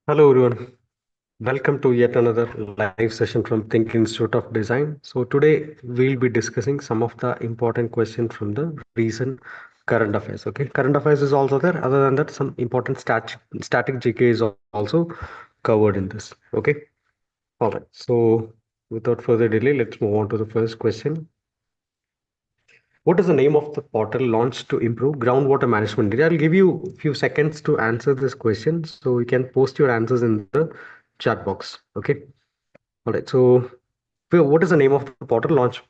Hello everyone, welcome to yet another live session from THiNC Institute of Design. So today we'll be discussing some of the important questions from the recent current affairs. Okay, current affairs is also there. Other than that, some important static GK is also covered in this. Okay, all right. So without further delay, let's move on to the first question. What is the name of the portal launched to improve groundwater management? I'll give you a few seconds to answer this question, so you can post your answers in the chat box. Okay. All right. So, what is the name of the portal launched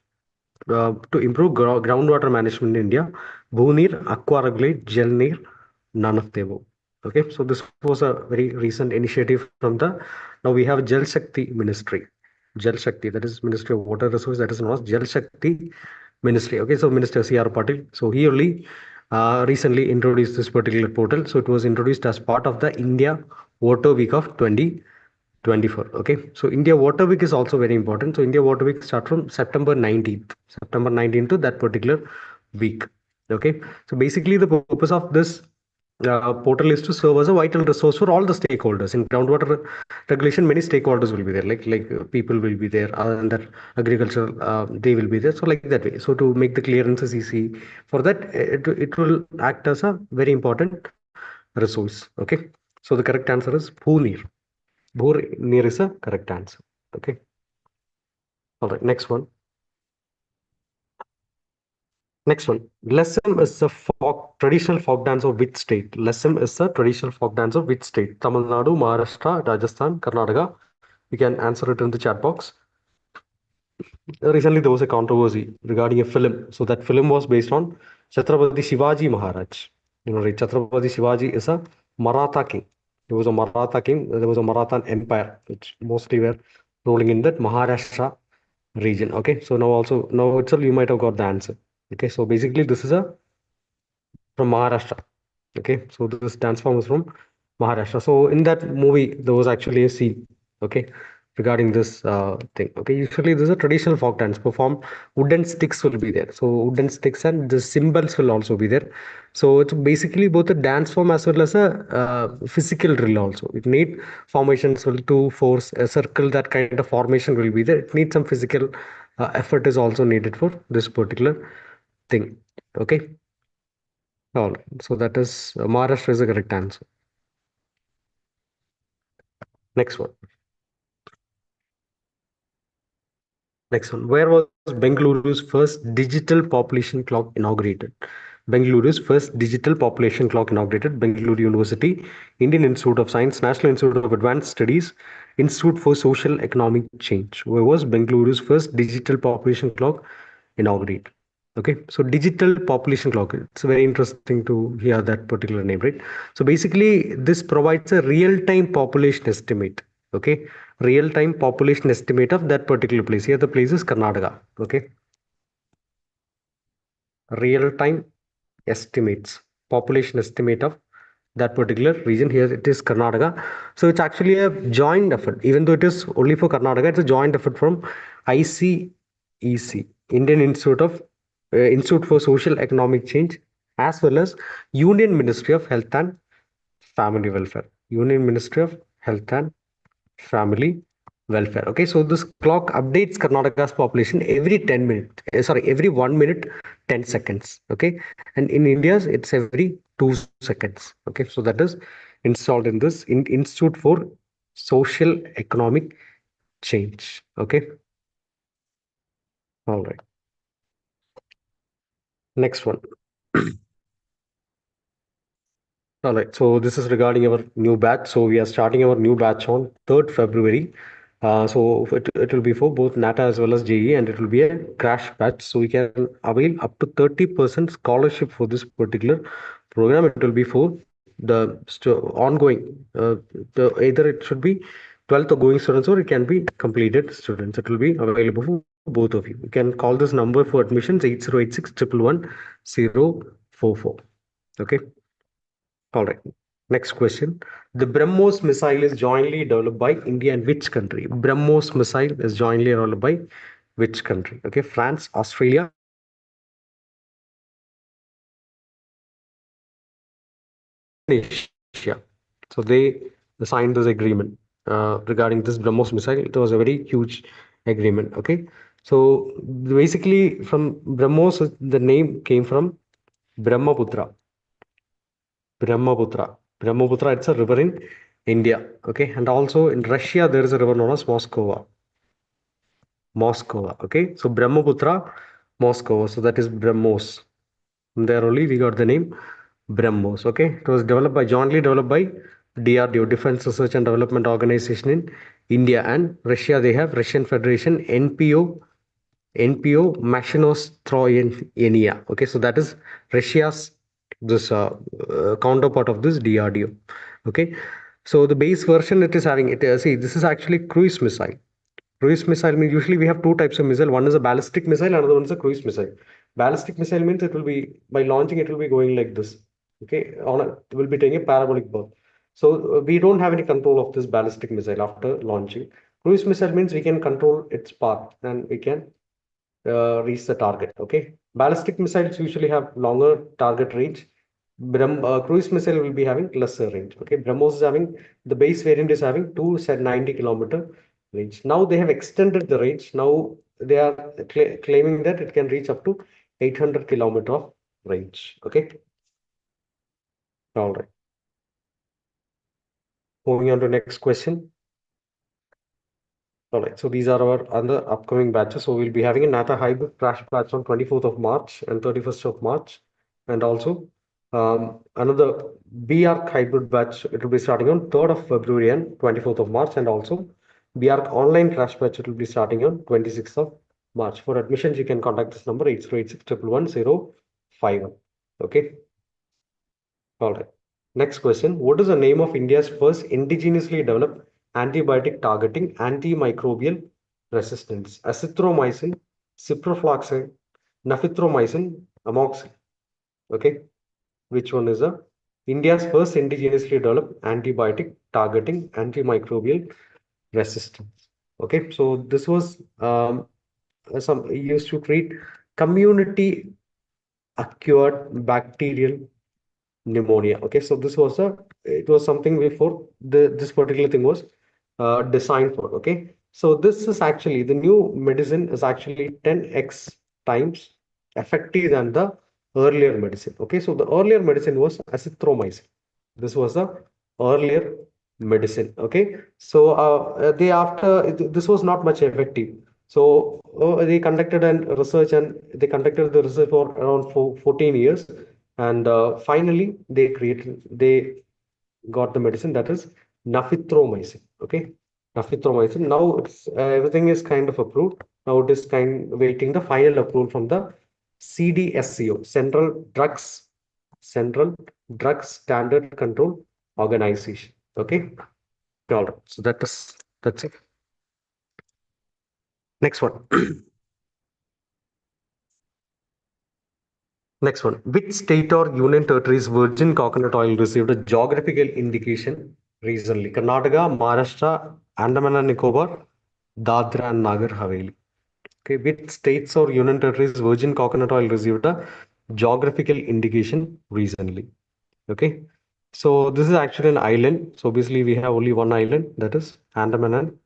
to improve groundwater management in India? Bhunir, Aqua Regulate, Jalnir, none of the above. Okay. So this was a very recent initiative from the. Now we have Jal Shakti Ministry. Jal Shakti, that is Ministry of Water Resources, that is known as Jal Shakti Ministry. Okay, so Minister C.R. Patil. So he only recently introduced this particular portal. So it was introduced as part of the India Water Week of 2024. Okay, so India Water Week is also very important. So India Water Week starts from September 19th. September 19th to that particular week. Okay, so basically the purpose of this portal is to serve as a vital resource for all the stakeholders in groundwater regulation. Many stakeholders will be there, like people will be there, and that agriculture they will be there. So like that way. So to make the clearances easy, for that it will act as a very important resource. Okay. So the correct answer is Bhunir. Bhunir is a correct answer. Okay. All right. Next one. Next one. Lessem is a traditional folk dance of which state? Lessem is a traditional folk dance of which state? Tamil Nadu, Maharashtra, Rajasthan, Karnataka. You can answer it in the chat box. Recently, there was a controversy regarding a film. So that film was based on Chhatrapati Shivaji Maharaj. You know, right? Chhatrapati Shivaji is a Maratha king. He was a Maratha king. There was a Maratha empire, which mostly were ruling in that Maharashtra region. Okay, so now itself you might have got the answer. Okay, so basically this is a from Maharashtra. Okay, so this dance form is from Maharashtra. So in that movie, there was actually a scene. Okay, regarding this thing. Okay, usually this is a traditional folk dance performed. Wooden sticks will be there. So wooden sticks and the cymbals will also be there. So it's basically both a dance form as well as a physical drill also. It need formations will to force a circle. That kind of formation will be there. It needs some physical effort is also needed for this particular thing. Okay. All right. So that is Maharashtra is the correct answer. Next one. Next one. Where was Bengaluru's first digital population clock inaugurated? Bengaluru's first digital population clock inaugurated. Bengaluru University, Indian Institute of Science, National Institute of Advanced Studies, Institute for Social Economic Change. Where was Bengaluru's first digital population clock inaugurated? Okay, so digital population clock. It's very interesting to hear that particular name, right? So basically, this provides a real-time population estimate. Okay, real-time population estimate of that particular place. Here, the place is Karnataka. Okay, real-time estimates, population estimate of that particular region. Here it is Karnataka. So it's actually a joint effort. Even though it is only for Karnataka, it's a joint effort from ICEC, Indian Institute for Social Economic Change, as well as Union Ministry of Health and Family Welfare. Union Ministry of Health and Family Welfare. Okay, so this clock updates Karnataka's population every 10 minutes. Every 1 minute, 10 seconds. Okay, and in India's it's every 2 seconds. Okay, so that is installed in this Institute for Social Economic Change. Okay, all right. Next one. All right, so this is regarding our new batch. So we are starting our new batch on 3rd February. So it will be for both NATA as well as JEE, and it will be a crash batch. So we can avail up to 30% scholarship for this particular program. It will be for the ongoing, either it should be 12th or going students, or it can be completed students. It will be available for both of you. You can call this number for admissions 8086 111 Okay. All right. Next question. The BrahMos missile is jointly developed by India and which country? BrahMos missile is jointly developed by which country? Okay, France, Australia, Indonesia. So they signed this agreement regarding this BrahMos missile. It was a very huge agreement. Okay, so basically from BrahMos, the name came from Brahmaputra. Brahmaputra. Brahmaputra, it's a river in India. Okay, and also in Russia, there is a river known as Moscow. Moscow. Okay, so Brahmaputra, Moscow. So that is BrahMos. From there only we got the name BrahMos. Okay, it was developed by jointly developed by DRDO, Defense Research and Development Organization in India and Russia. They have Russian Federation NPO Mashinostroyenia. Okay, so that is Russia's this counterpart of this DRDO. Okay, so the base version it is having it. See, this is actually cruise missile. Cruise missile means usually we have two types of missile. One is a ballistic missile, another one is a cruise missile. Ballistic missile means it will be by launching it will be going like this. Okay, it will be taking a parabolic path. So we don't have any control of this ballistic missile after launching. Cruise missile means we can control its path and we can reach the target. Okay, ballistic missiles usually have longer target range. Cruise missile will be having lesser range. Okay, BrahMos is having the base variant is having 290-kilometer range. Now they have extended the range. Now they are claiming that it can reach up to 800-kilometer of range. Okay, all right. Moving on to next question. All right, so these are our other upcoming batches. So we'll be having a NATA hybrid crash batch on 24th of March and 31st of March. And also another B.Arch hybrid batch, it will be starting on 3rd of February and 24th of March. And also B.Arch online crash batch, it will be starting on 26th of March. For admissions, you can contact this number 8086111051. Okay. All right. Next question. What is the name of India's first indigenously developed antibiotic targeting antimicrobial resistance? Azithromycin, ciprofloxacin, niftromycin, amoxicillin. Okay. Which one is the India's first indigenously developed antibiotic targeting antimicrobial resistance? Okay. So this was some used to treat community acquired bacterial pneumonia. Okay, so it was something before this particular thing was designed for. Okay, so this is actually the new medicine is actually 10x times effective than the earlier medicine. Okay, so the earlier medicine was azithromycin. This was the earlier medicine. Okay, so this was not much effective. So they conducted an research and they conducted the research for around 14 years, and finally they got the medicine that is niftromycin. Okay, niftromycin. Now everything is kind of approved. Now it is waiting the final approval from the CDSCO, Central Drugs Standard Control Organization. Okay, all right. So that's it. Next one. Next one. Which state or union territory's virgin coconut oil received a geographical indication recently? Karnataka, Maharashtra, Andaman and Nicobar, Dadra and Nagar Haveli. Okay, which states or union territories virgin coconut oil received a geographical indication recently? Okay, so this is actually an island. So obviously we have only one island, that is Andaman and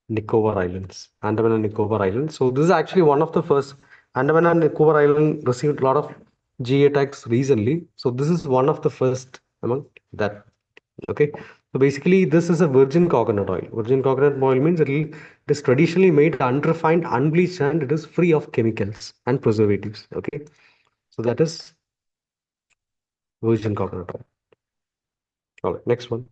Nicobar Islands. Andaman and Nicobar Islands. So this is actually one of the first. Andaman and Nicobar Island received a lot of GA tags recently. So this is one of the first among that. Okay. So basically, this is a virgin coconut oil. Virgin coconut oil means it is traditionally made unrefined, unbleached, and it is free of chemicals and preservatives. Okay. So that is virgin coconut oil. All right. Next one.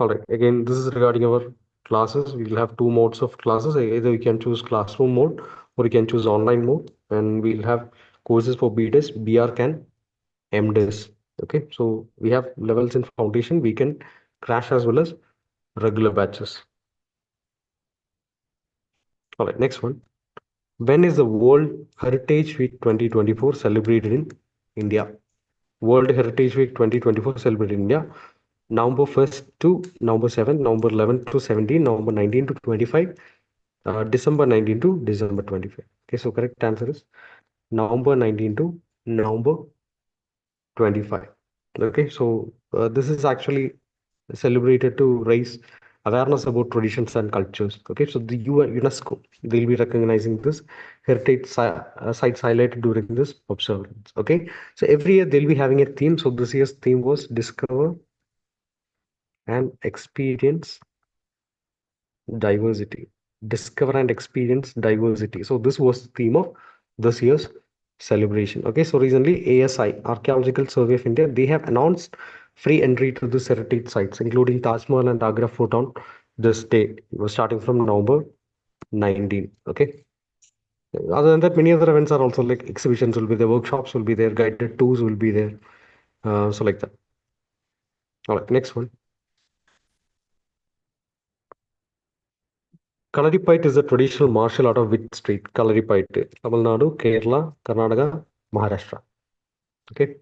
All right. Again, this is regarding our classes. We will have two modes of classes. Either you can choose classroom mode or you can choose online mode. And we'll have courses for B.Des, B.Arch, and M.Des. Okay. So we have levels in foundation, weekend, crash as well as regular batches. All right. Next one. When is the World Heritage Week 2024 celebrated in India? World Heritage Week 2024 celebrated in India. November 1st to November 7th, November 11th to 17th, November 19th to 25, December 19th to December 25. Okay, so correct answer is November 19th to November 25. Okay, so this is actually celebrated to raise awareness about traditions and cultures. Okay, so the UNESCO, they'll be recognizing this heritage sites highlighted during this observance. Okay, so every year they'll be having a theme. So this year's theme was discover and experience diversity. Discover and experience diversity. So this was the theme of this year's celebration. Okay, so recently ASI, Archaeological Survey of India, they have announced free entry to the heritage sites, including Taj Mahal and Agra Fort on this day. It was starting from November 19. Okay. Other than that, many other events are also like exhibitions will be there, workshops will be there, guided tours will be there. So like that. All right, next one. Kalaripayat is a traditional martial art of which state? Kalaripayat, Tamil Nadu, Kerala, Karnataka, Maharashtra. Okay.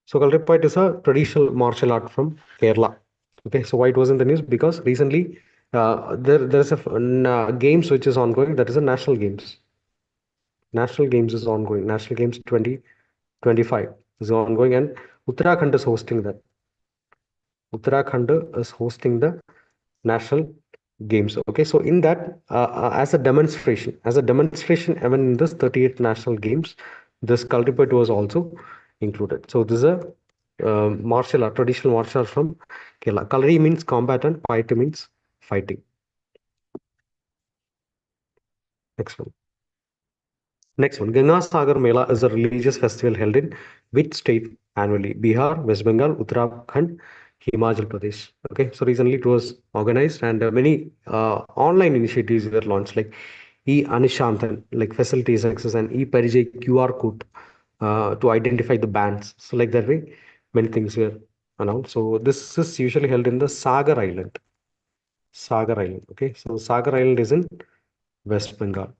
So Kalaripayat is a traditional martial art from Kerala. Okay. So why it was in the news? Because recently there's a games which is ongoing. That is a national games. National games is ongoing. National games 2025 is ongoing, and Uttarakhand is hosting that. Uttarakhand is hosting the national games. Okay, so in that, as a demonstration event in this 38th national games, this cultipat was also included. So this is a martial art, traditional martial art from Kerala. Kalari means combat and Paita means fighting. Next one. Next one, Ganga Sagar Mela is a religious festival held in which state annually? Bihar, West Bengal, Uttarakhand, Himachal Pradesh. Okay, so recently it was organized, and many online initiatives were launched like e-Anishantan, like facilities access, and e-Parijay QR code to identify the bands. So like that way, many things were announced. So this is usually held in the Sagar Island. Sagar Island. Okay, so Sagar Island is in West Bengal.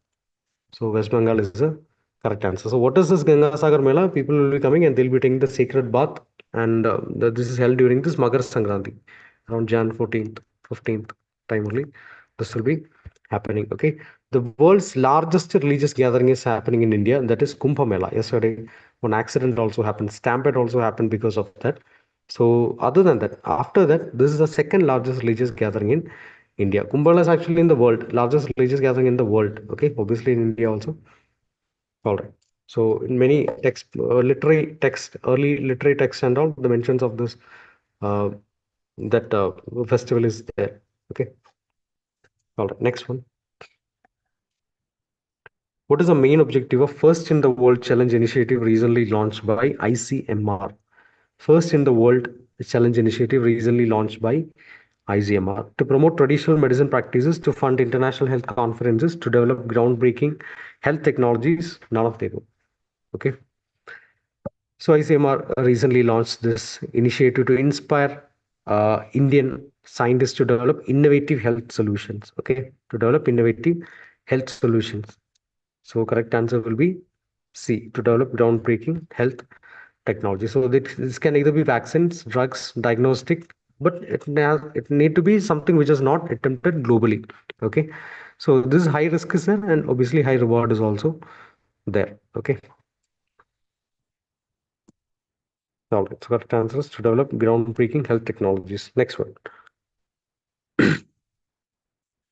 So West Bengal is the correct answer. So what is this Ganga Sagar Mela? People will be coming and they'll be taking the sacred bath, and this is held during this Makar Sankranti, around Jan 14th, 15th time only. This will be happening. Okay. The world's largest religious gathering is happening in India, and that is Kumbh Mela. Yesterday, one accident also happened. Stampede also happened because of that. So other than that, after that, this is the second largest religious gathering in India. Kumbh Mela is actually in the world, largest religious gathering in the world. Okay, obviously in India also. All right. So in many text, literary text, early literary text and all, the mentions of this uh, that festival is there. Okay. All right. Next one. What is the main objective of First in the World Challenge initiative recently launched by ICMR? First in the World Challenge initiative recently launched by ICMR to promote traditional medicine practices, to fund international health conferences, to develop groundbreaking health technologies. None of them. Okay. So ICMR recently launched this initiative to inspire Indian scientists to develop innovative health solutions. Okay, to develop innovative health solutions. So correct answer will be C, to develop groundbreaking health technology. So this can either be vaccines, drugs, diagnostic, but it need to be something which is not attempted globally. Okay, so this is high risk is there, and obviously high reward is also there. Okay. All right. So correct answer is to develop groundbreaking health technologies. Next one.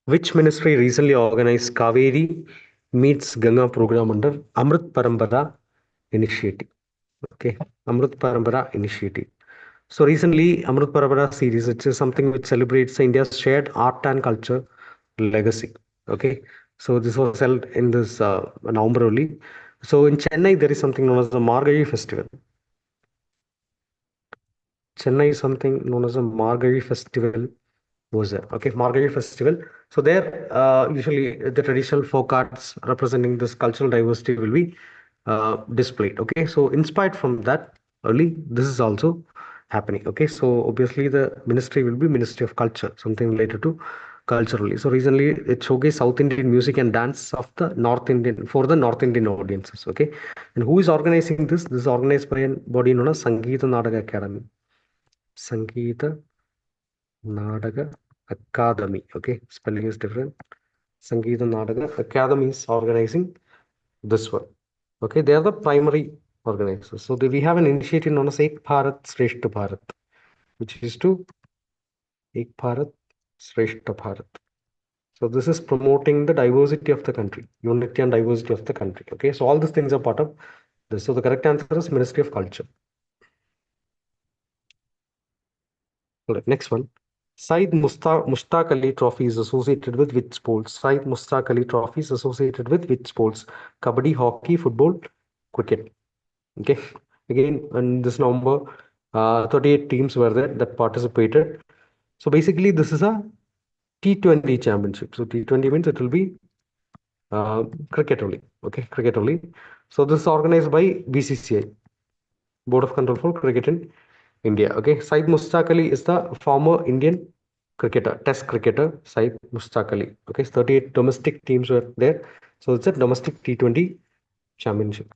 Which ministry recently organized Kaveri Meets Ganga program under Amrit Parampara initiative? Okay, Amrit Parampara initiative. So recently, Amrit Parampara series, which is something which celebrates India's shared art and culture legacy. Okay, so this was held in this November only. So in Chennai, there is something known as the Margazhi Festival. Chennai is something known as a Margazhi Festival was there. Okay, Margazhi Festival. So there, usually the traditional folk arts representing this cultural diversity will be displayed. Okay, so inspired from that early, this is also happening. Okay, so obviously the ministry will be Ministry of Culture, something related to culturally. So recently it showcased South Indian music and dance of the North Indian for the North Indian audiences. Okay, and who is organizing this? This is organized by a body known as Sangeeta Nadaga Academy. Sangeeta Nadaga Academy. Okay, spelling is different. Sangeeta Nadaga Academy is organizing this one. Okay, they are the primary. organizers. So we have an initiative known as Ek Bharat Shreshth Bharat, which is to Ek Bharat Shreshth Bharat. So this is promoting the diversity of the country, unity and diversity of the country. Okay, so all these things are part of this. So the correct answer is Ministry of Culture. All right, next one. Mushtaq Ali Trophy is associated with which sports? Syed Mushtaq Ali Trophy is associated with which sports? Kabaddi, hockey, football, cricket. Okay. Again, in this November, 38 teams were there that participated. So basically, this is a T20 championship. So T20 means it will be cricket only. Okay, cricket only. So this is organized by BCCI, Board of Control for Cricket in India. Okay, Syed Mushtaq Ali is the former Indian cricketer, Test cricketer, Syed Mushtaq Ali. Okay, 38 domestic teams were there. So it's a domestic T20 championship.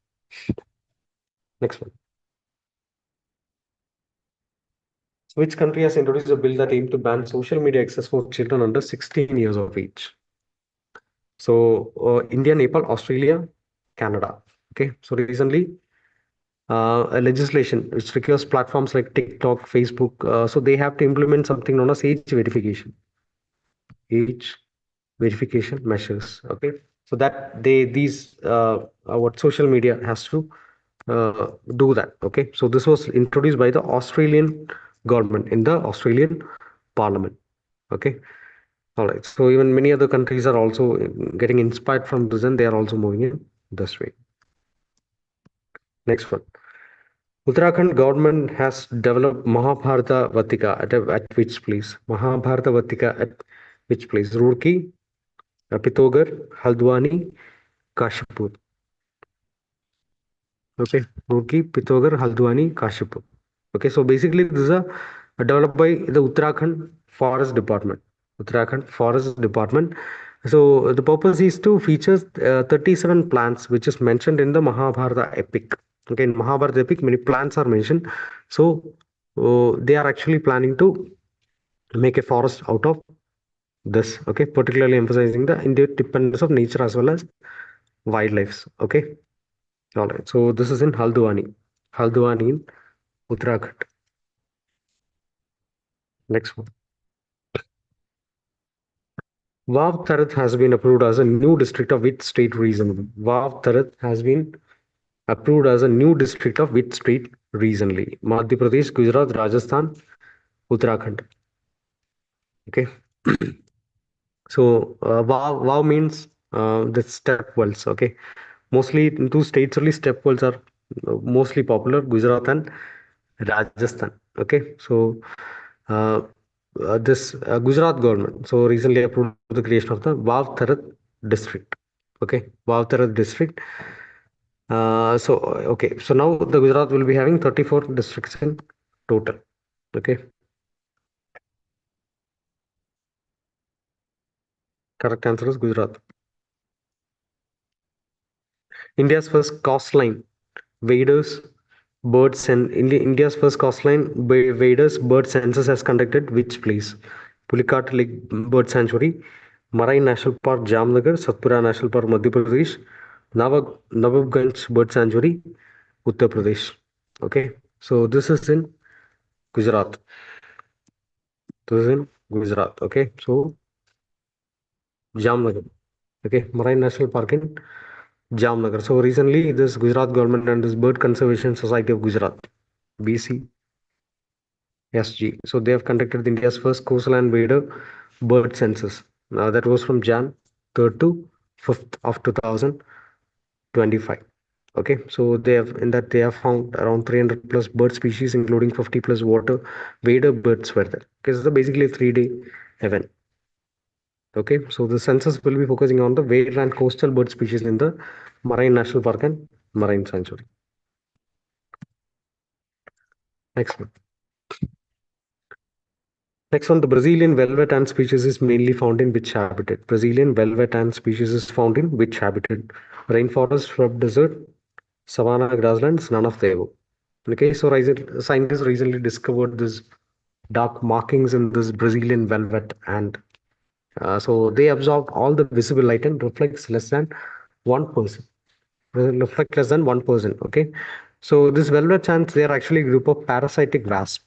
Next one. So which country has introduced a bill that aimed to ban social media access for children under 16 years of age? So India, Nepal, Australia, Canada. Okay, so recently a legislation which requires platforms like TikTok, Facebook, so they have to implement something known as age verification measures. Okay, so that these what social media has to do that. Okay, so this was introduced by the Australian government in the Australian Parliament. Okay, all right. So even many other countries are also getting inspired from this, and they are also moving in this way. Next one. Uttarakhand government has developed Mahabharata Vatika at which place? Mahabharata Vatika at which place? Roorkee, Pithogar, Haldwani, Kashipur. Okay, Roorkee, Pithogar, Haldwani, Kashipur. Okay, so basically this is a developed by the Uttarakhand Forest Department. Uttarakhand Forest Department. So the purpose is to feature 37 plants which is mentioned in the Mahabharata epic. Okay, in Mahabharata epic, many plants are mentioned. So they are actually planning to make a forest out of this. Okay, particularly emphasizing the interdependence of nature as well as wildlife. Okay, all right. So this is in Haldwani in Uttarakhand. Next one. Vav Tarath has been approved as a new district of which state recently? Vav Tarath has been approved as a new district of which state recently? Madhya Pradesh, Gujarat, Rajasthan, Uttarakhand. Okay. So Vav means the step wells. Okay. Mostly in two states only step wells are mostly popular, Gujarat and Rajasthan. Okay. So this Gujarat government so recently approved the creation of the Vav Tarath district. Okay, Vav Tarath district. Okay, so now the Gujarat will be having 34 districts in total. Okay, correct answer is Gujarat. India's first coastline waders birds and India's first coastline waders bird census has conducted which place? Pulicat Lake Bird Sanctuary, Marine National Park, Jamnagar, Satpura National Park, Madhya Pradesh, Nawabganj Bird Sanctuary, Uttar Pradesh. Okay, so this is in Gujarat. This is in Gujarat. Okay, so Jamnagar. Okay, Marine National Park in Jamnagar. So recently, this Gujarat government and this Bird Conservation Society of Gujarat, BCSG. So they have conducted India's first coastline wader bird census. Now that was from Jan 3rd to 5th of 2025. Okay, so they have in that they have found around 300 plus bird species, including 50 plus water wader birds were there. Okay, so basically a 3-day event. Okay, so the census will be focusing on the whale and coastal bird species in the Marine National Park and Marine Sanctuary. Next one. Next one, the Brazilian velvet ant species is mainly found in which habitat? Brazilian velvet ant species is found in which habitat? Rainforest, shrub desert, savanna grasslands, none of the above. Okay, so scientists recently discovered this dark markings in this Brazilian velvet ant. So they absorb all the visible light and reflects less than 1%. Reflect less than 1%. Okay. So this velvet ants, they are actually a group of parasitic wasps.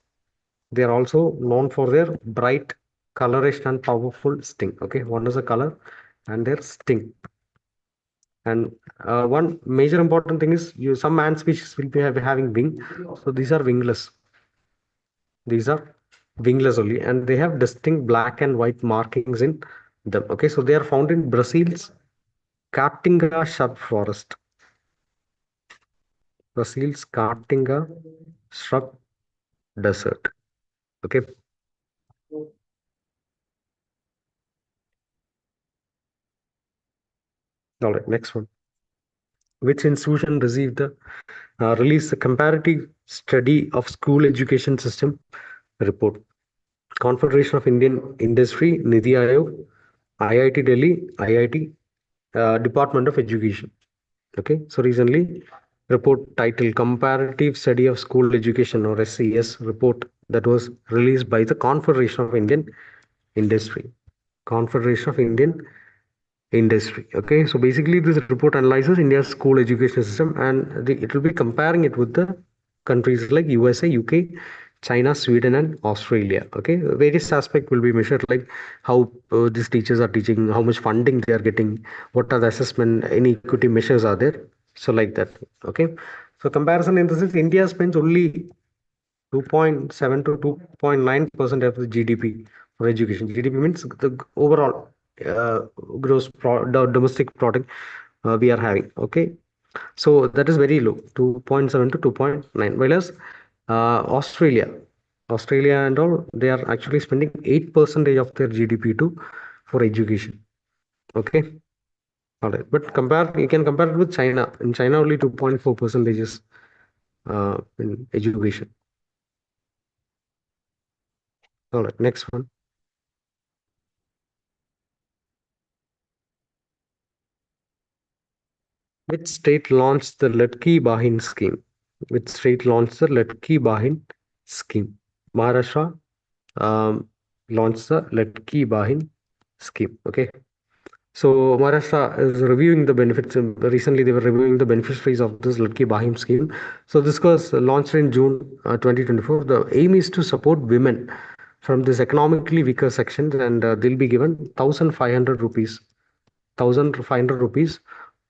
They are also known for their bright coloration and powerful sting. Okay, one is the color and their sting. And one major important thing is some ant species will be having wing. So these are wingless. These are wingless only, and they have distinct black and white markings in them. Okay, so they are found in Brazil's Caatinga shrub forest. Brazil's Caatinga shrub desert. Okay. All right. Next one. Which institution received the release the comparative study of school education system report? Confederation of Indian Industry, Niti Aayog, IIT Delhi, IIT, Department of Education. Okay, so recently, report title Comparative Study of School Education or SCS report that was released by the Confederation of Indian Industry. Confederation of Indian Industry. Okay, so basically, this report analyzes India's school education system and it will be comparing it with the countries like USA, UK, China, Sweden, and Australia. Okay, various aspects will be measured like how these teachers are teaching, how much funding they are getting, what are the assessment, any equity measures are there. So, like that. Okay, so comparison in this is India spends only 2.7 to 2.9% of the GDP for education. GDP means the overall uh, domestic product we are having. Okay, so that is very low, 2.7 to 2.9. Whereas Australia and all, they are actually spending 8% of their GDP to for education. Okay, all right. But you can compare it with China. In China, only 2.4 percentages in education. All right, next one. Which state launched the Latki Bahin scheme? Which state launched the Latki Bahin scheme? Maharashtra launched the Latki Bahin scheme. Okay. So Maharashtra is reviewing the benefits. Recently, they were reviewing the beneficiaries of this Latki Bahim scheme. So this was launched in June 2024. The aim is to support women from this economically weaker sections, and they'll be given 1,500 rupees 1,500 rupees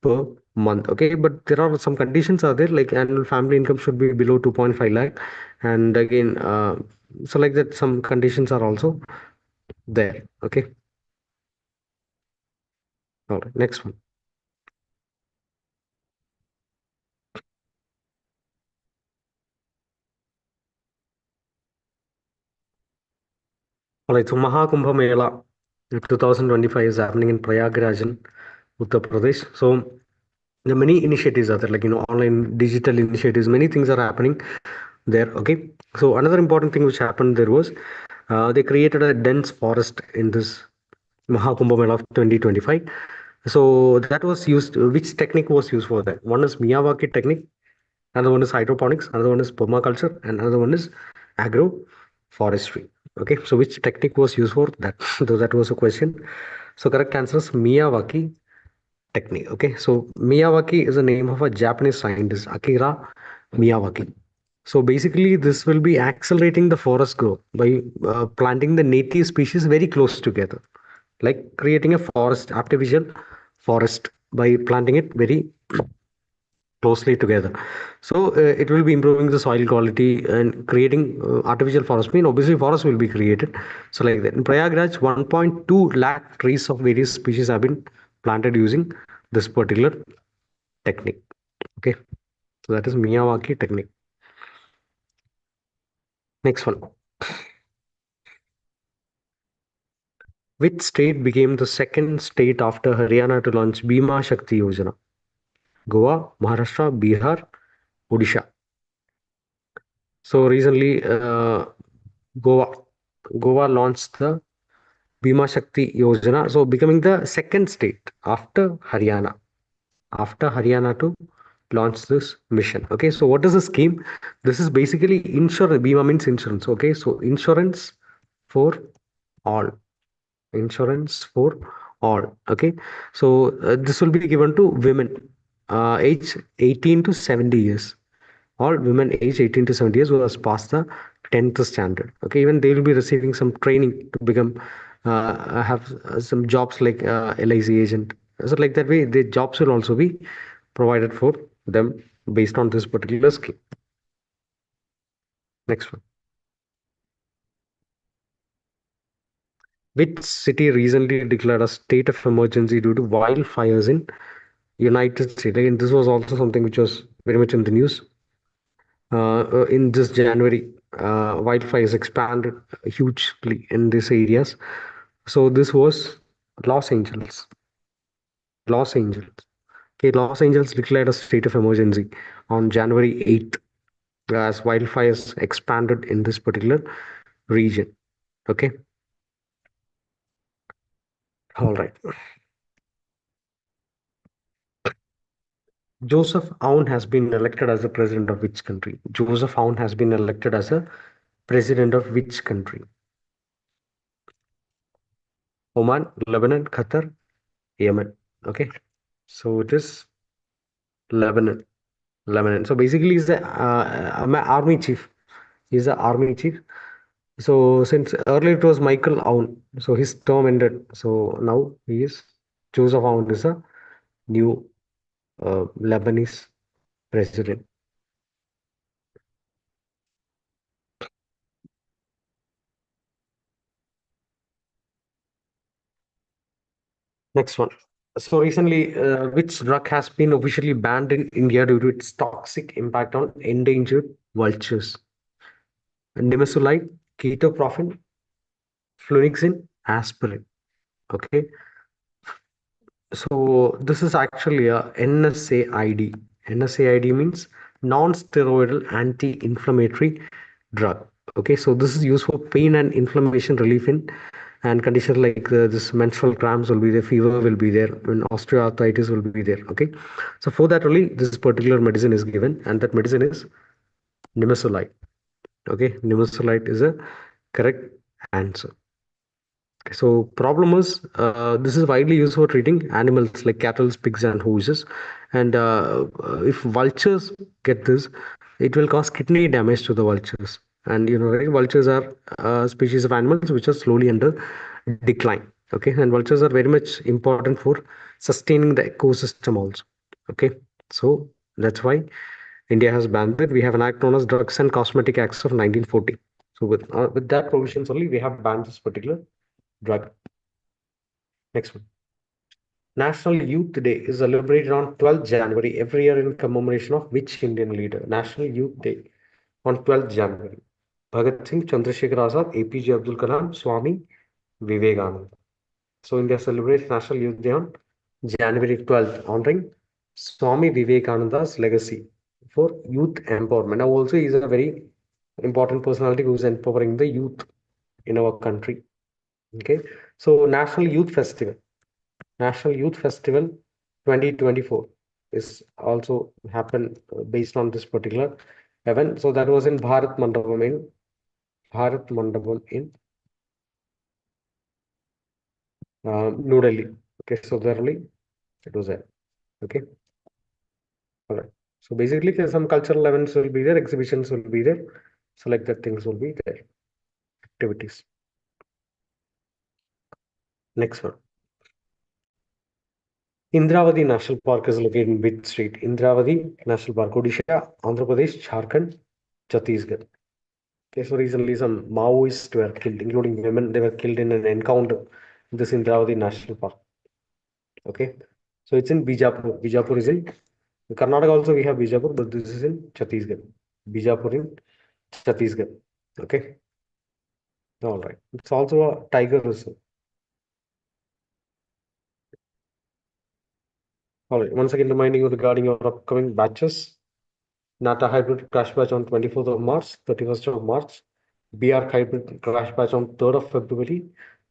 per month. Okay, but there are some conditions are there like annual family income should be below 2.5 lakh, and again, so like that, some conditions are also there. Okay, all right, next one. All right, so Mahakumbha Mela 2025 is happening in Prayagraj in Uttar Pradesh. So the many initiatives are there, like online digital initiatives, many things are happening there. Okay, so another important thing which happened there was they created a dense forest in this Mahakumbha Mela of 2025. So that was used. Which technique was used for that? One is Miyawaki technique, another one is hydroponics, another one is permaculture, and another one is agroforestry. Okay, so which technique was used for that? So that was a question. So correct answer is Miyawaki technique. Okay, so Miyawaki is the name of a Japanese scientist, Akira Miyawaki. So basically, this will be accelerating the forest growth by planting the native species very close together, like creating a forest, artificial forest by planting it very closely together. So it will be improving the soil quality and creating artificial forest. Mean obviously forest will be created. So like that in Prayagraj, 1.2 lakh trees of various species have been planted using this particular technique. Okay, so that is Miyawaki technique. Next one. Which state became the second state after Haryana to launch Bima Shakti Yojana? Goa, Maharashtra, Bihar, Odisha. So recently, Goa, Goa launched the Bima Shakti Yojana, so becoming the second state after Haryana to launch this mission. Okay, so what is the scheme? This is basically insurance. Bima means insurance. Okay, so for all, insurance for all. Okay, so this will be given to women age 18 to 70 years. all women aged 18 to 70 years who has passed the 10th standard. Okay, even they will be receiving some training to become have some jobs like LIC agent. So like that way, the jobs will also be provided for them based on this particular skill. Next one. Which city recently declared a state of emergency due to wildfires in United States? Again, this was also something which was very much in the news. In this January, wildfires expanded hugely in these areas. So this was Los Angeles. Los Angeles. Okay, Los Angeles declared a state of emergency on January 8th as wildfires expanded in this particular region. Okay, all right. Joseph Aoun has been elected as the president of which country? Joseph Aoun has been elected as a president of which country? Oman, Lebanon, Qatar, Yemen. Okay, so it is Lebanon. Lebanon. So basically, he's the army chief. He's the army chief. So since earlier it was Michael Aoun, so his term ended. So now he is Joseph Aoun is a new Lebanese president. Next one. So recently, which drug has been officially banned in India due to its toxic impact on endangered vultures? Nimesulide, ketoprofen, flunixin, aspirin. Okay. So this is actually a NSAID. NSAID means non-steroidal anti-inflammatory drug. Okay, so this is used for pain and inflammation relief in and conditions like this menstrual cramps will be there, fever will be there, and osteoarthritis will be there. Okay, so for that only this particular medicine is given, and that medicine is nimesulide. Okay, nimesulide is a correct answer. So problem is this is widely used for treating animals like cattle, pigs, and horses. And if vultures get this, it will cause kidney damage to the vultures. And you know, right, vultures are species of animals which are slowly under decline. Okay, and vultures are very much important for sustaining the ecosystem also. Okay, so that's why India has banned it. We have an act known as Drugs and Cosmetic Acts of 1940. So with that provisions only, we have banned this particular drug. Next one. National Youth Day is celebrated on 12th January every year in commemoration of which Indian leader? National Youth Day on 12th January. Bhagat Singh, Chandrasekhar Azad, APJ Abdul Kalam, Swami Vivekananda. So India celebrates National Youth Day on January 12th, honoring Swami Vivekananda's legacy for youth empowerment. Now also he is a very important personality who is empowering the youth in our country. Okay. So National Youth Festival. National Youth Festival 2024 is also happened based on this particular event. So that was in Bharat Mandapam in New Delhi. Okay, so there only it was there. Okay, all right. So basically, some cultural events will be there, exhibitions will be there, selected things will be there, activities. Next one. Indravati National Park is located in which state? Indravati National Park, Odisha, Andhra Pradesh, Jharkhand, Chhattisgarh. Okay, so recently some Maoists were killed, including women. They were killed in an encounter in this Indravati National Park. Okay, so it's in Bijapur. Bijapur is in Karnataka. Also, we have Bijapur, but this is in Chhattisgarh. Bijapur in Chhattisgarh. Okay, all right. It's also a tiger reserve. All right. Once again, reminding you regarding your upcoming batches. NATA hybrid crash batch on 24th of March, 31st of March. B.Arch hybrid crash batch on 3rd of February,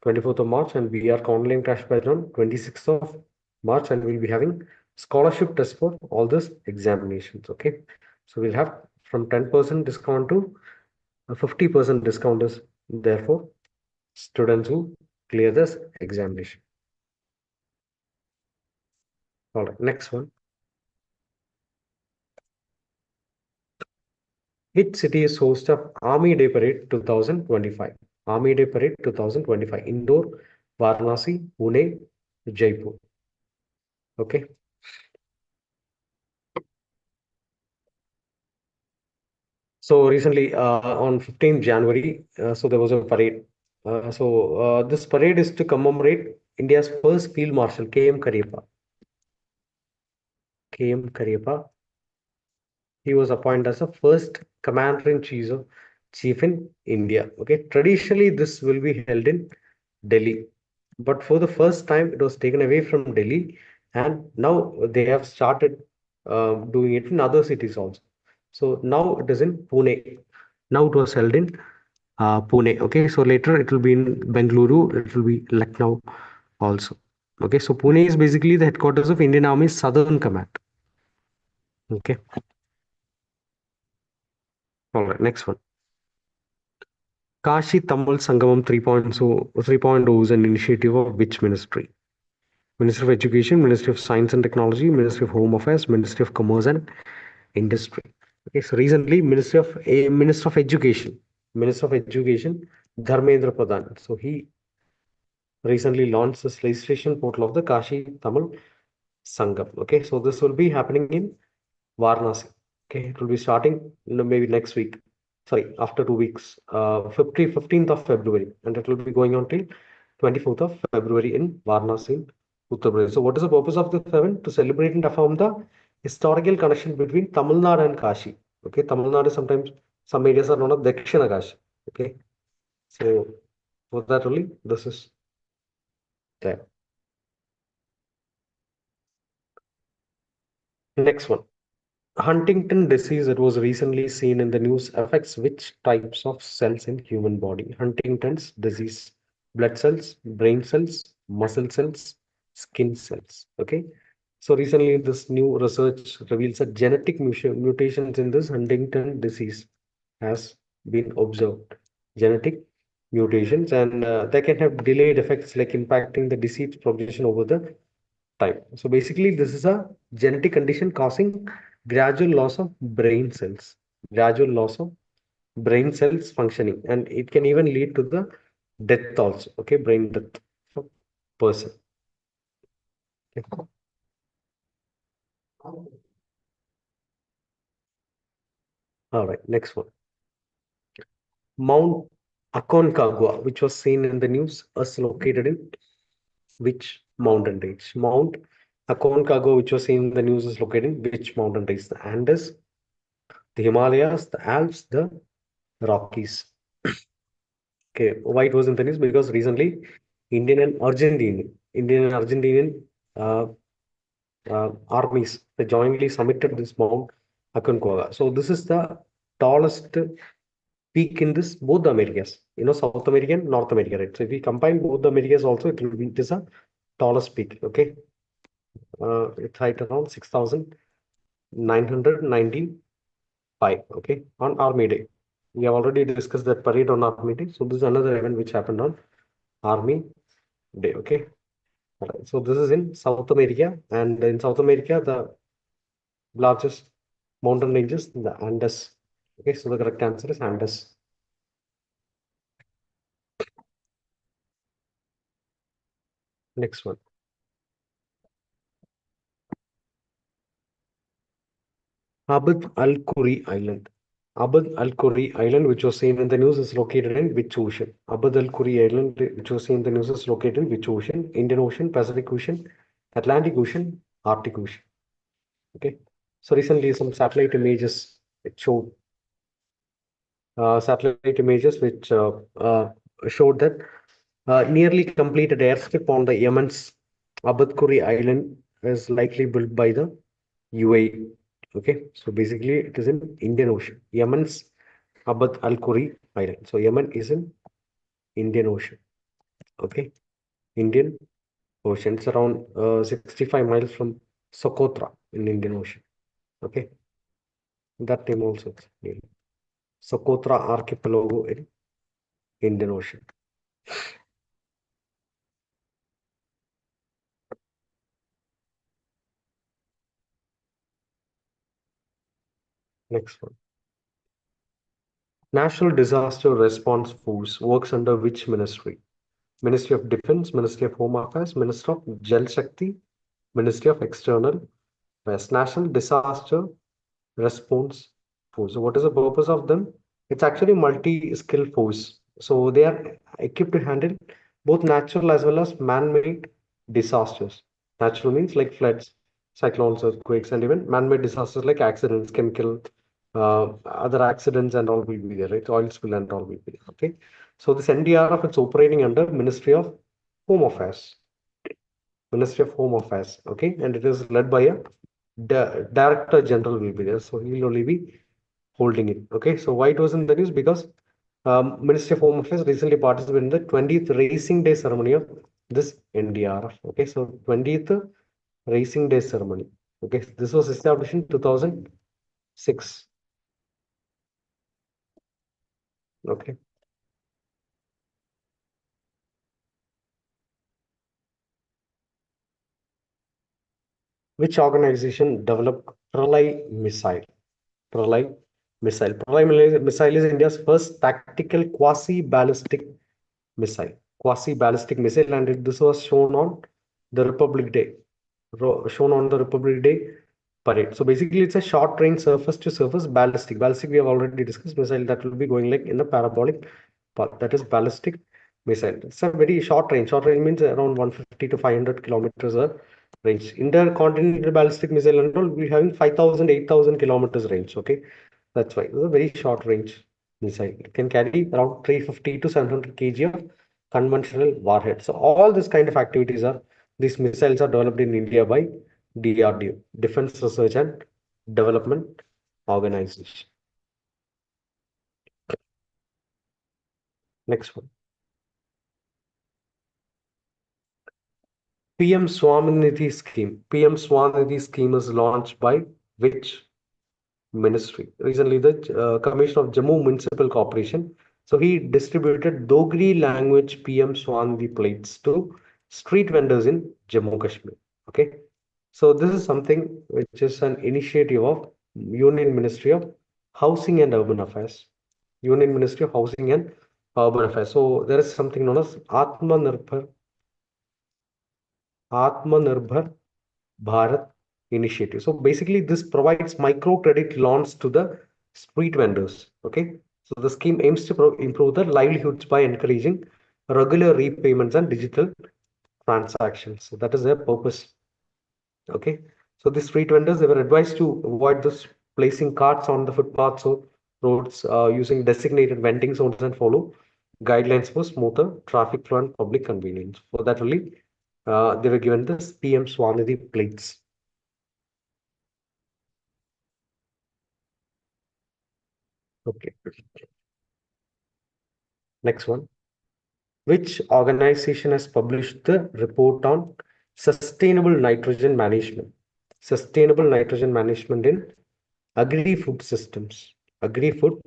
24th of March, and B.Arch online crash batch on 26th of March. And we'll be having scholarship test for all these examinations. Okay. So we'll have from 10% discount to a 50% discount is therefore students who clear this examination. All right. Next one. Which city is host of Army Day Parade 2025? Army Day Parade 2025. Indore, Varanasi, Pune, Jaipur. Okay. So recently, on 15th January, so there was a parade. This parade is to commemorate India's first Field Marshal, K.M. Kariappa. K.M. Kariappa. He was appointed as the first commander-in-chief in India. Okay. Traditionally, this will be held in Delhi, but for the first time, it was taken away from Delhi, and now they have started doing it in other cities also. So now it is in Pune. Now it was held in Pune. Okay, so later it will be in Bengaluru, it will be Lucknow also. Okay, so Pune is basically the headquarters of Indian Army's Southern Command. Okay, all right, next one. Kashi Tamil Sangamam 3.0 is an initiative of which ministry? Ministry of Education, Ministry of Science and Technology, Ministry of Home Affairs, Ministry of Commerce and Industry. Okay, so recently, Minister of Education, Dharmendra Pradhan. So he recently launched this registration portal of the Kashi Tamil Sangam. Okay, so this will be happening in Varanasi. Okay, it will be starting maybe next week. Sorry, after 2 weeks, 15th of February, and it will be going on till 24th of February in Varanasi, Uttar Pradesh. So, what is the purpose of this event? To celebrate and affirm the historical connection between Tamil Nadu and Kashi. Okay, Tamil Nadu sometimes some areas are known as Dakshina Kashi. Okay, so for that only, this is there. Next one. Huntington disease, it was recently seen in the news, affects which types of cells in human body? Huntington's disease, blood cells, brain cells, muscle cells, skin cells. Okay. So recently, this new research reveals that genetic mutations in this Huntington disease has been observed. Genetic mutations, and they can have delayed effects like impacting the disease progression over the time. So basically, this is a genetic condition causing gradual loss of brain cells, gradual loss of brain cells functioning, and it can even lead to the death also. Okay, brain death of person. Okay. All right, next one. Mount Aconcagua, which was seen in the news, is located in which mountain range? Mount Aconcagua, which was seen in the news, is located in which mountain range? The Andes, the Himalayas, the Alps, the Rockies. Okay, why it was in the news? Because recently, Indian and Argentinian uh, armies they jointly summited this Mount Aconcagua. So this is the tallest peak in this both the Americas. You know, South America and North America, right? So if we combine both the Americas, also it is a tallest peak. Okay, it's height around 6,995. Okay, on Army Day. We have already discussed that parade on Army Day. So this is another event which happened on Army Day. Okay. Alright, so this is in South America, and in South America, the largest mountain ranges, the Andes. Okay, so the correct answer is Andes. Next one. Abd Al Khuri Island. Abd Al Khuri Island, which was seen in the news, is located in which ocean? Abd Al Khuri Island, which was seen in the news, is located in which ocean? Indian Ocean, Pacific Ocean, Atlantic Ocean, Arctic Ocean. Okay. So recently, some satellite images it showed satellite images which showed that nearly completed airstrip on the Yemen's Abad Khuri Island is likely built by the UAE. Okay, so basically it is in Indian Ocean. Yemen's Abad Al Khuri Island. So Yemen is in Indian Ocean. Okay, Indian Ocean. It's around 65 miles from Socotra in Indian Ocean. Okay, that name also is named Socotra Archipelago in Indian Ocean. Next one. National Disaster Response Force works under which ministry? Ministry of Defense, Ministry of Home Affairs, Ministry of Jal Shakti, Ministry of External Affairs. National Disaster Response Force. So what is the purpose of them? It's actually multi-skill force. So they are equipped to handle both natural as well as man-made disasters. Natural means like floods, cyclones, earthquakes, and even man-made disasters like accidents, chemical, other accidents and all will be there, right? Oil spill and all will be there. Okay. So this NDRF it's operating under Ministry of Home Affairs. Ministry of Home Affairs. Okay, and it is led by a Director General will be there. So he will only be holding it. Okay, so why it was in the news? Because Ministry of Home Affairs recently participated in the 20th Racing Day ceremony of this NDRF. Okay, so 20th Racing Day ceremony. Okay, this was established in 2006. Okay, which organization developed Pralay missile? Pralay missile. Pralay missile is India's first tactical quasi-ballistic missile. Quasi-ballistic missile, and this was shown on the Republic Day. Shown on the Republic Day parade. So basically, it's a short-range surface-to-surface ballistic. Ballistic we have already discussed. Missile that will be going like in a parabolic path. That is ballistic missile. It's a very short range. Short range means around 150 to 500 kilometers a range. Intercontinental ballistic missile and all, we're having 5,000, 8,000 kilometers range. Okay, that's why it's a very short range missile. It can carry around 350 to 700 kg of conventional warhead. So all this kind of activities are these missiles are developed in India by DRDO, Defense Research and Development Organization. Next one. PM Swaminidhi scheme. PM Swaminidhi scheme is launched by which ministry? Recently, the Commissioner of Jammu Municipal Corporation. So he distributed Dogri language PM Swaminidhi plates to street vendors in Jammu Kashmir. Okay. So this is something which is an initiative of Union Ministry of Housing and Urban Affairs. Union Ministry of Housing and Urban Affairs. So there is something known as Atmanirbhar Bharat initiative. So basically, this provides microcredit loans to the street vendors. Okay. So the scheme aims to improve their livelihoods by encouraging regular repayments and digital transactions. So that is their purpose. Okay. So the street vendors they were advised to avoid this placing carts on the footpaths or roads using designated vending zones and follow guidelines for smoother traffic flow and public convenience. For that only, they were given this PM Swanidhi plates. Okay. Next one. Which organization has published the report on sustainable nitrogen management? Sustainable nitrogen management in agri-food systems. Agri-food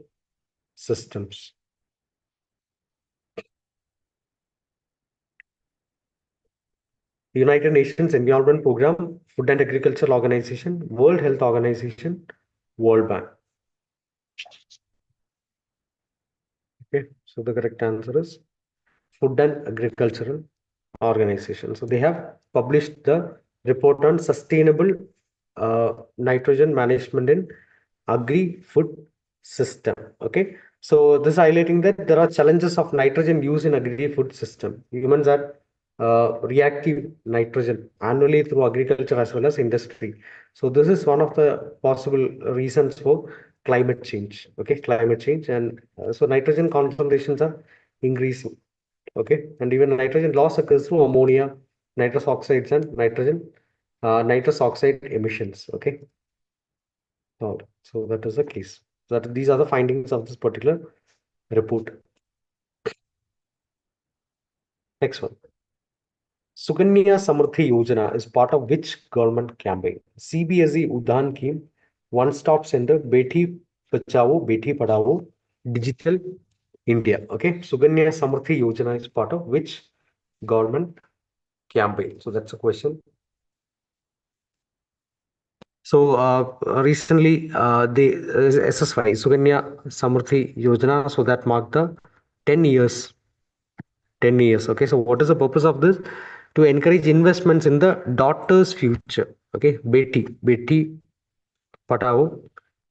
systems. United Nations Environment Program, Food and Agriculture Organization, World Health Organization, World Bank. Okay, so the correct answer is Food and Agricultural Organization. So they have published the report on sustainable nitrogen management in agri-food system. Okay, so this highlighting that there are challenges of nitrogen use in agri-food system. Humans are reactive nitrogen annually through agriculture as well as industry. So this is one of the possible reasons for climate change. Okay, climate change, and so nitrogen concentrations are increasing. Okay, and even nitrogen loss occurs through ammonia, nitrous oxides, and nitrous oxide emissions. Okay, so that is the case. That these are the findings of this particular report. Next one. Sukanya Samriddhi Yojana is part of which government campaign? CBSE Udhan Scheme, One Stop Center, Beti Bachao, Beti Padhao, Digital India. Okay, Sukanya Samriddhi Yojana is part of which government campaign? So that's a question. So recently, the SSY Suganya Samriddhi Yojana, so that marked the 10 years. 10 years. Okay. So what is the purpose of this? To encourage investments in the daughter's future. Okay. Beti Patao,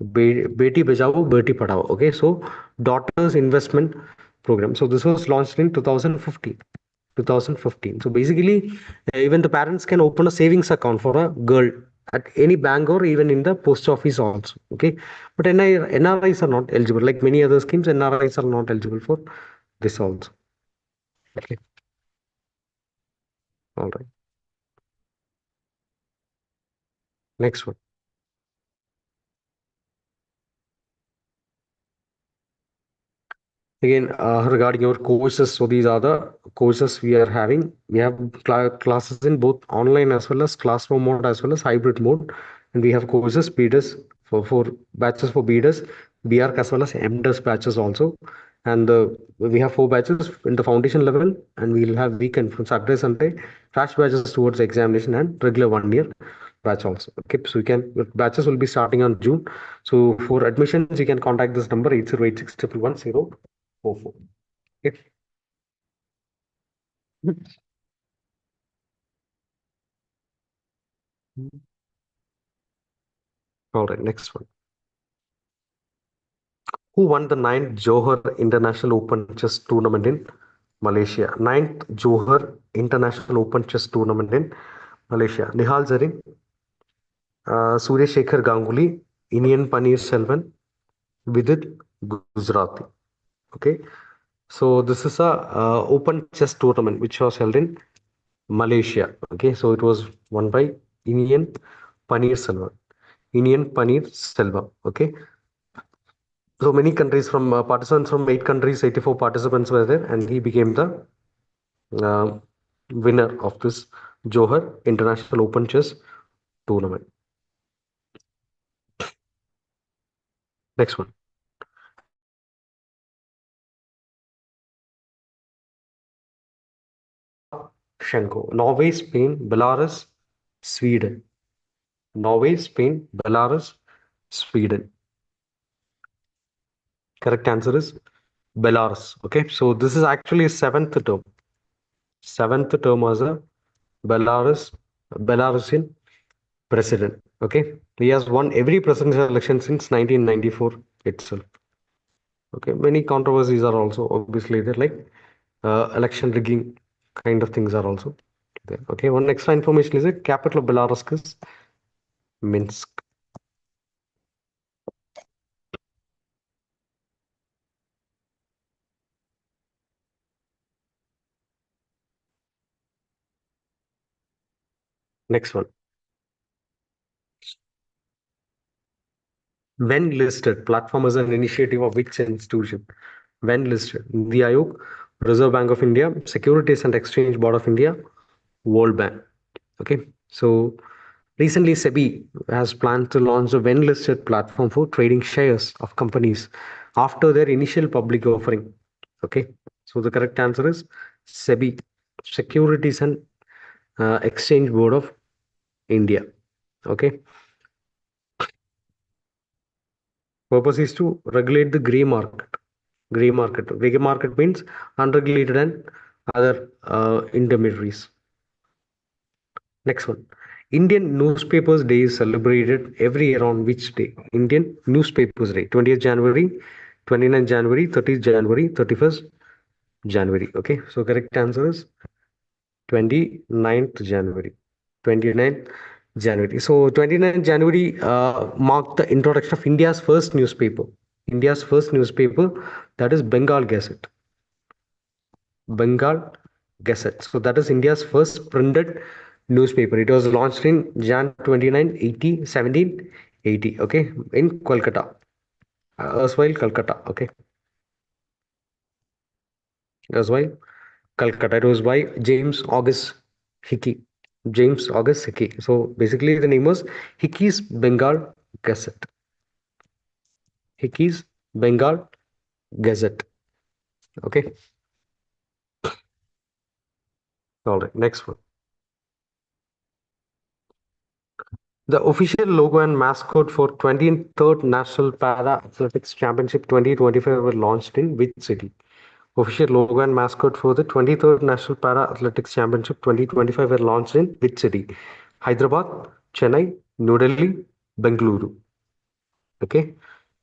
Beti Bajao, Beti Padhao. Okay. So daughters investment program. So this was launched in 2015. 2015. So basically, even the parents can open a savings account for a girl at any bank or even in the post office also. Okay. But NRIs are not eligible. Like many other schemes, NRIs are not eligible for this also. Okay. All right. Next one. Again, regarding your courses, so these are the courses we are having. We have classes in both online as well as classroom mode as well as hybrid mode, and we have courses B.Des for batches for B.Des, B.Arch as well as M.Des batches also, and we have four batches in the foundation level, and we'll have weekend from Saturday Sunday, crash batches towards the examination and regular 1 year batch also. Okay, so you can batches will be starting on June. So for admissions, you can contact this number 8086111044. Okay. All right, next one. Who won the ninth Johor International Open Chess Tournament in Malaysia? Ninth Johor International Open Chess Tournament in Malaysia. Nihal Zarin, Surya Shekhar Ganguly, Inian Paneer Selvan, Vidit Gujarati. Okay, so this is a open chess tournament which was held in Malaysia. Okay, so it was won by Inian Paneer Selvan. Inian Paneer Selvam. Okay, so many countries from participants from 8 countries, 84 participants were there, and he became the uh, winner of this Johor International Open Chess Tournament. Next one. Shenko. Norway, Spain, Belarus, Sweden. Norway, Spain, Belarus, Sweden. Correct answer is Belarus. Okay, so this is actually seventh term. Seventh term as a Belarus, Belarusian president. Okay, he has won every presidential election since 1994 itself. Okay, many controversies are also obviously there, like election rigging kind of things are also there. Okay, one extra information is the capital of Belarus is Minsk. Next one. When listed, platform is an initiative of which institution? When listed, the Ayog, Reserve Bank of India, Securities and Exchange Board of India, World Bank. Okay, so recently SEBI has planned to launch a when listed platform for trading shares of companies after their initial public offering. Okay, so the correct answer is SEBI, Securities and Exchange Board of India. Okay, purpose is to regulate the gray market. Gray market. Gray market means unregulated and other intermediaries. Next one. Indian Newspapers Day is celebrated every year on which day? Indian Newspapers Day. 20th January, 29th January, 30th January, 31st January. Okay. So correct answer is 29th January. 29th January. So 29th January marked the introduction of India's first newspaper. India's first newspaper, that is Bengal Gazette. Bengal Gazette. So that is India's first printed newspaper. It was launched in Jan 29, 80, 1780. Okay, in Kolkata. Erstwhile Calcutta. Okay, erstwhile Calcutta. It was by James August Hickey. James August Hickey. So basically, the name was Hickey's Bengal Gazette. Hickey's Bengal Gazette. Okay. All right. Next one. The official logo and mascot for 23rd National Para Athletics Championship 2025 were launched in which city? Official logo and mascot for the 23rd National Para Athletics Championship 2025 were launched in which city? Hyderabad, Chennai, New Delhi, Bengaluru. Okay,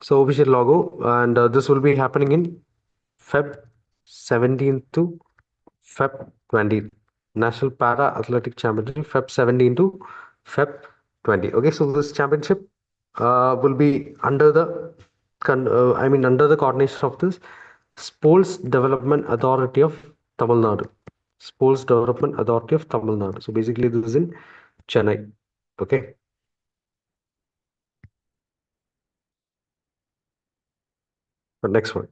so official logo, and this will be happening in Feb 17th to Feb 20th. National Para Athletic Championship, Feb 17 to Feb 20. Okay, so this championship will be under the under the coordination of this Sports Development Authority of Tamil Nadu. Sports Development Authority of Tamil Nadu. So basically, this is in Chennai. Okay, the next one.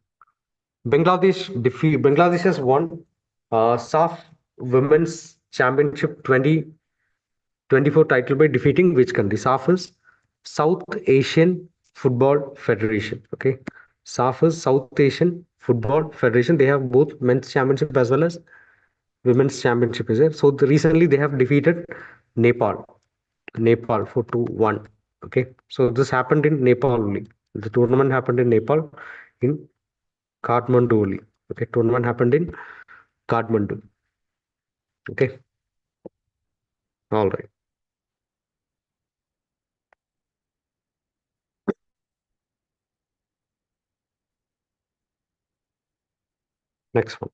Bangladesh has won SAF Women's Championship 2024 title by defeating which country? SAF is South Asian Football Federation. Okay, SAF is South Asian Football Federation. They have both men's championship as well as women's championship is there. So recently they have defeated Nepal. Nepal for 2-1. Okay, so this happened in Nepal only. The tournament happened in Nepal in Kathmandu only. Okay, tournament happened in Kathmandu. Okay, all right. Next one.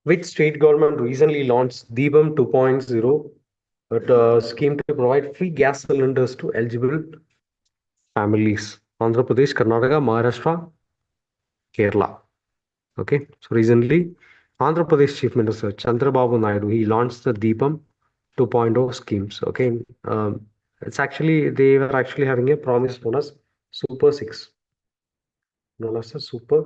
Which state government recently launched Deepam 2.0, scheme to provide free gas cylinders to eligible families? Andhra Pradesh, Karnataka, Maharashtra, Kerala. Okay, so recently, Andhra Pradesh Chief Minister Chandrababu Naidu, he launched the Deepam 2.0 schemes. Okay, it's actually, they were actually having a promise known as Super 6, known as the Super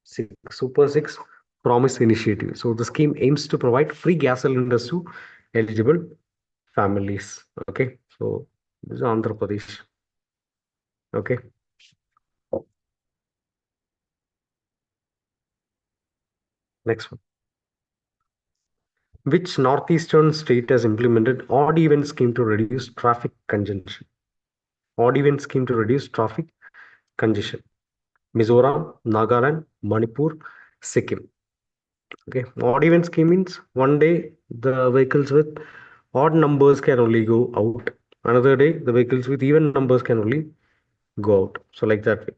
6 Promise Initiative. So the scheme aims to provide free gas cylinders to eligible families. Okay, so this is Andhra Pradesh. Okay, next one. Which northeastern state has implemented odd even scheme to reduce traffic congestion? Odd even scheme to reduce traffic congestion. Mizoram, Nagaland, Manipur, Sikkim. Okay, odd even scheme means one day the vehicles with odd numbers can only go out. Another day the vehicles with even numbers can only go out. So like that way.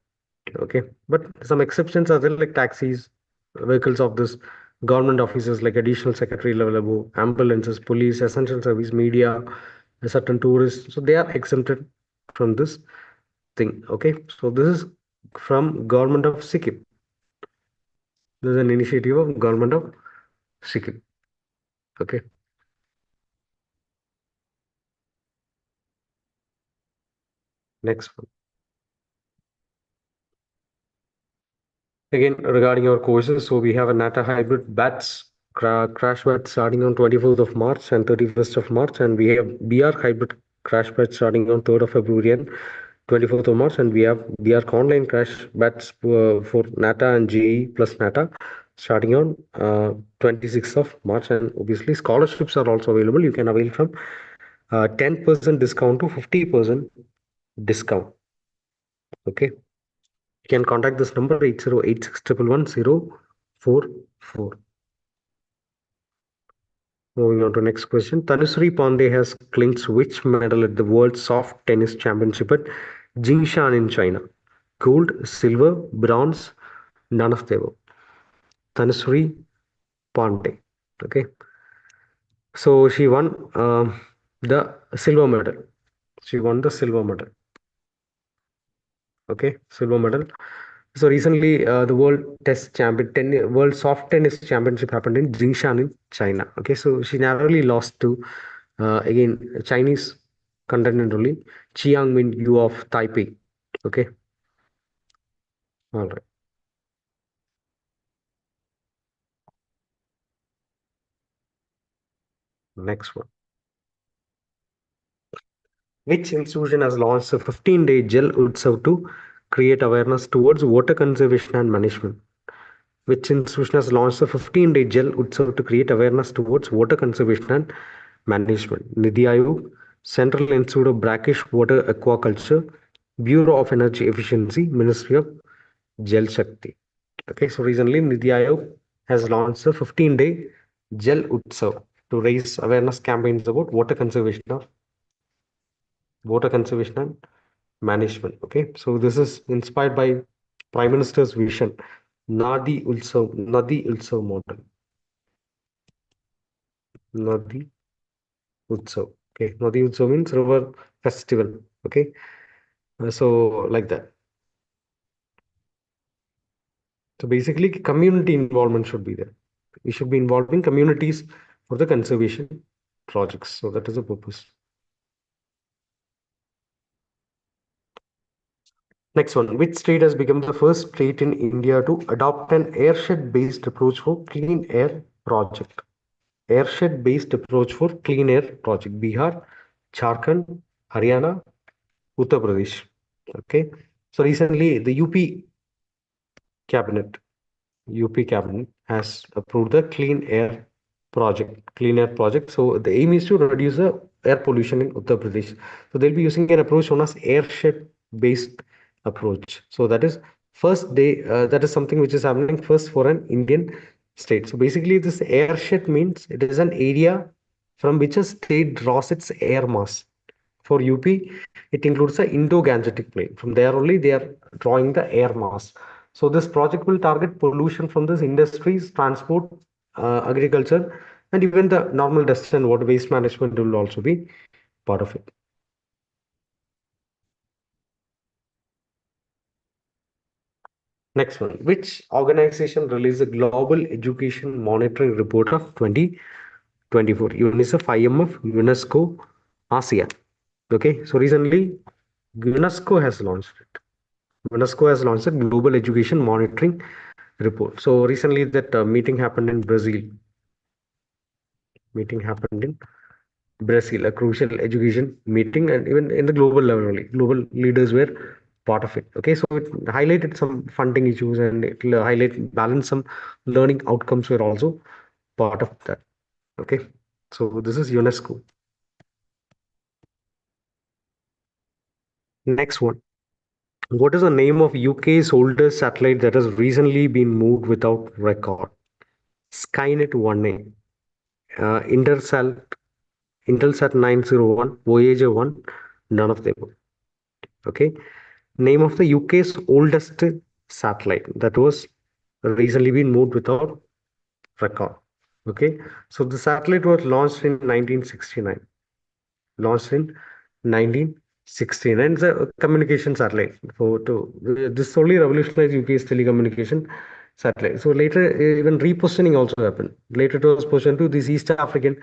Okay, but some exceptions are there like taxis, vehicles of this government offices like additional secretary level above, ambulances, police, essential service, media, certain tourists. So they are exempted from this thing. Okay, so this is from government of Sikkim. This is an initiative of government of Sikkim. Okay, next one. Again, regarding our courses, so we have a NATA hybrid batch, crash batch starting on 24th of March and 31st of March, and we have BR hybrid crash batch starting on 3rd of February and 24th of March, and we have BR online crash batch for NATA and JEE plus NATA starting on 26th of March, and obviously scholarships are also available. You can avail from 10% discount to 50% discount. Okay. You can contact this number 8086111044. Moving on to next question. Tanushree Pandey has clinched which medal at the World Soft Tennis Championship at Jingshan in China? Gold, silver, bronze, none of the above. Tanushree Pandey. Okay. So she won the silver medal. She won the silver medal. Okay, silver medal. So recently, the World Soft Tennis Championship happened in Jingshan in China. Okay, so she narrowly lost to again Chinese contender only, Chiang Min Yu of Taipei. Okay, all right. Next one. Which institution has launched a 15-day Jal Utsav to create awareness towards water conservation and management? Which institution has launched a 15-day Jal Utsav to create awareness towards water conservation and Management, Nidhi Aayog, Central Institute of Brackish Water Aquaculture, Bureau of Energy Efficiency, Ministry of Jal Shakti. Okay, so recently Nidhi Aayog has launched a 15-day Jal Utsav to raise awareness campaigns about water conservation and management. Okay, so this is inspired by Prime Minister's vision, Nadi Ulsav model, Nadi Utsav. Okay, Nadi Utsav means river festival. Okay, so like that. So basically, community involvement should be there. We should be involving communities for the conservation projects. So that is the purpose. Next one, which state has become the first state in India to adopt an airshed-based approach for clean air project? Airshed-based approach for clean air project. Bihar, Jharkhand, Haryana, Uttar Pradesh. Okay. So recently, the cabinet UP cabinet has approved the clean air project. So the aim is to reduce the air pollution in Uttar Pradesh. So they'll be using an approach known as airshed based approach. So that is that is something which is happening first for an Indian state. So basically this airshed means it is an area from which a state draws its air mass. For UP, it includes the Indo-Gangetic Plain. From there only they are drawing the air mass. So this project will target pollution from this industries, transport, agriculture, and even the normal dust and water waste management will also be part of it. Next one, which organization released the Global Education Monitoring Report of 2024? UNICEF, IMF, UNESCO, ASEAN. Okay, so recently UNESCO has launched it. UNESCO has launched a Global Education Monitoring Report. So recently that meeting happened in Brazil. Meeting happened in Brazil, a crucial education meeting, and even in the global level, only global leaders were part of it. Okay, so it highlighted some funding issues and it highlight balance some learning outcomes were also part of that. Okay, so this is UNESCO. Next one. What is the name of UK's oldest satellite that has recently been moved without record? Skynet 1A, Intersat, Intelsat 901, Voyager 1, none of them. Okay. Name of the UK's oldest satellite that was recently been moved without record. Okay. So the satellite was launched in 1969. Launched in 1969. It's a communication satellite. This only revolutionized UK's telecommunication satellite. So later, even repositioning also happened. Later, it was positioned to this East African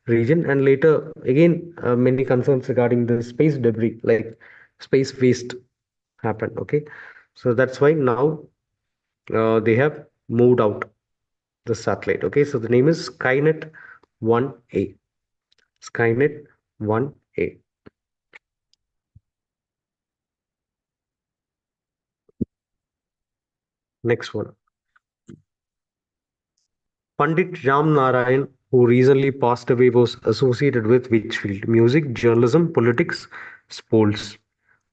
region, and later, again, many concerns regarding the space debris, like space waste, happened. Okay, so that's why now they have moved out the satellite. Okay, so the name is Skynet 1A. Skynet 1A. Next one. Pandit Ram Narayan, who recently passed away, was associated with which field? Music, journalism, politics, sports.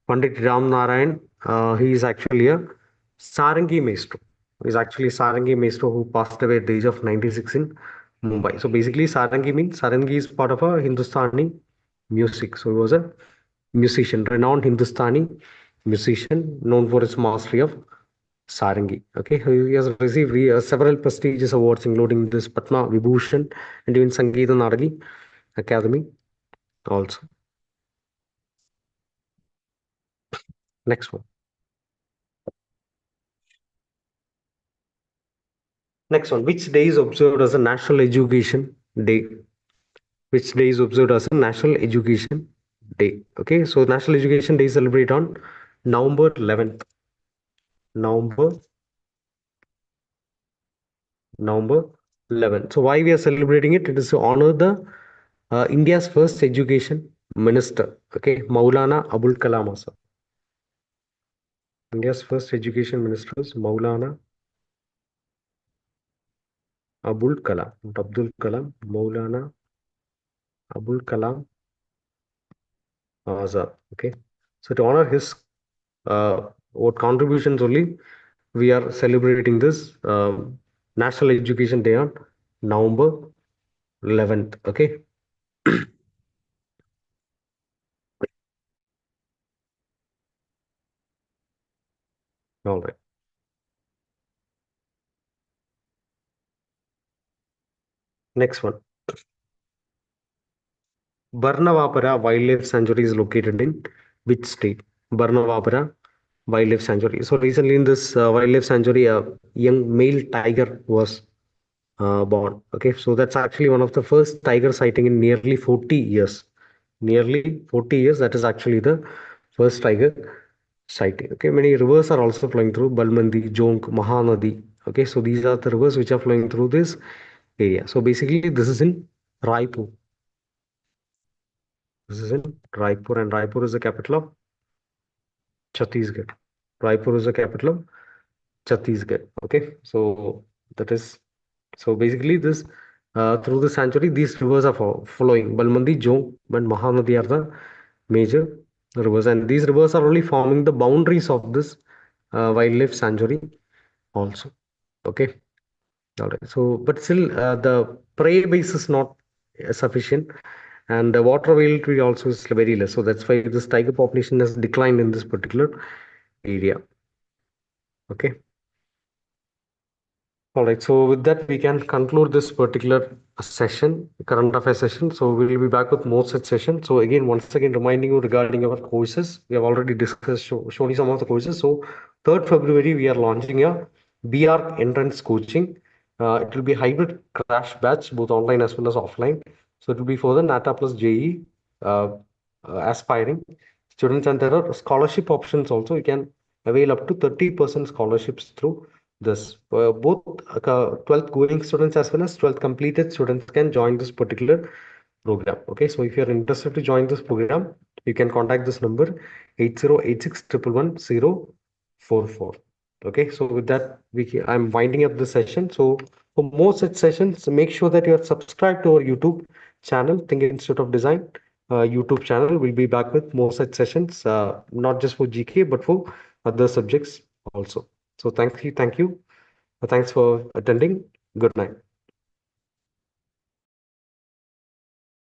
Pandit Ram Narayan, he is actually a Sarangi maestro. He is actually Sarangi maestro who passed away at the age of 96 in Mumbai. So basically, Sarangi is part of a Hindustani music. So he was a musician, renowned Hindustani musician known for his mastery of Sarangi. Okay, he has received several prestigious awards, including this Padma Vibhushan and even Sangeeta Nadagi Academy also. Next one. Next one. Which day is observed as a National Education Day? Which day is observed as a National Education Day? Okay, so National Education Day is celebrated on November 11th. November November 11th. So why we are celebrating it? It is to honor the India's first education minister. Okay, Maulana Abul Kalam Azad. India's first education minister is Maulana Abul Kalam, not Abdul Kalam, Maulana Abul Kalam Azad. Okay. So to honor his what contributions only, we are celebrating this National Education Day on November 11th. Okay. All right. Next one. Barnavapara Wildlife Sanctuary is located in which state? Barnavapara Wildlife Sanctuary. So recently in this wildlife sanctuary, a young male tiger was born. Okay, so that's actually one of the first tiger sighting in nearly 40 years. Nearly 40 years. That is actually the first tiger sighting. Okay, many rivers are also flowing through Balmandi, Jonk, Mahanadi. Okay, so these are the rivers which are flowing through this area. So basically, this is in Raipur. This is in Raipur, and Raipur is the capital of Chhattisgarh. Raipur is the capital of Chhattisgarh. Okay, so that is so basically this through the sanctuary, these rivers are flowing. Balmandi, Jong, and Mahanadi are the major rivers, and these rivers are only forming the boundaries of this wildlife sanctuary also. Okay, all right. So, but still, the prey base is not sufficient, and the water availability also is very less. So that's why this tiger population has declined in this particular area. Okay. All right. So with that, we can conclude this particular session, current affairs session. So we will be back with more such sessions. So again, once again, reminding you regarding our courses, we have already discussed, shown you some of the courses. So 3rd February, we are launching a B.Arch entrance coaching. It will be hybrid crash batch, both online as well as offline. So it will be for the NATA plus JEE uh, aspiring students, and there are scholarship options also. You can avail up to 30% scholarships through this. Both 12th going students as well as 12th completed students can join this particular program. Okay, so if you're interested to join this program, you can contact this number 8086111044. Okay, so with that, I'm winding up the session. So for more such sessions, make sure that you are subscribed to our YouTube channel, Think Institute of Design YouTube channel. We'll be back with more such sessions, not just for GK, but for other subjects also. So thank you. Thanks for attending. Good night.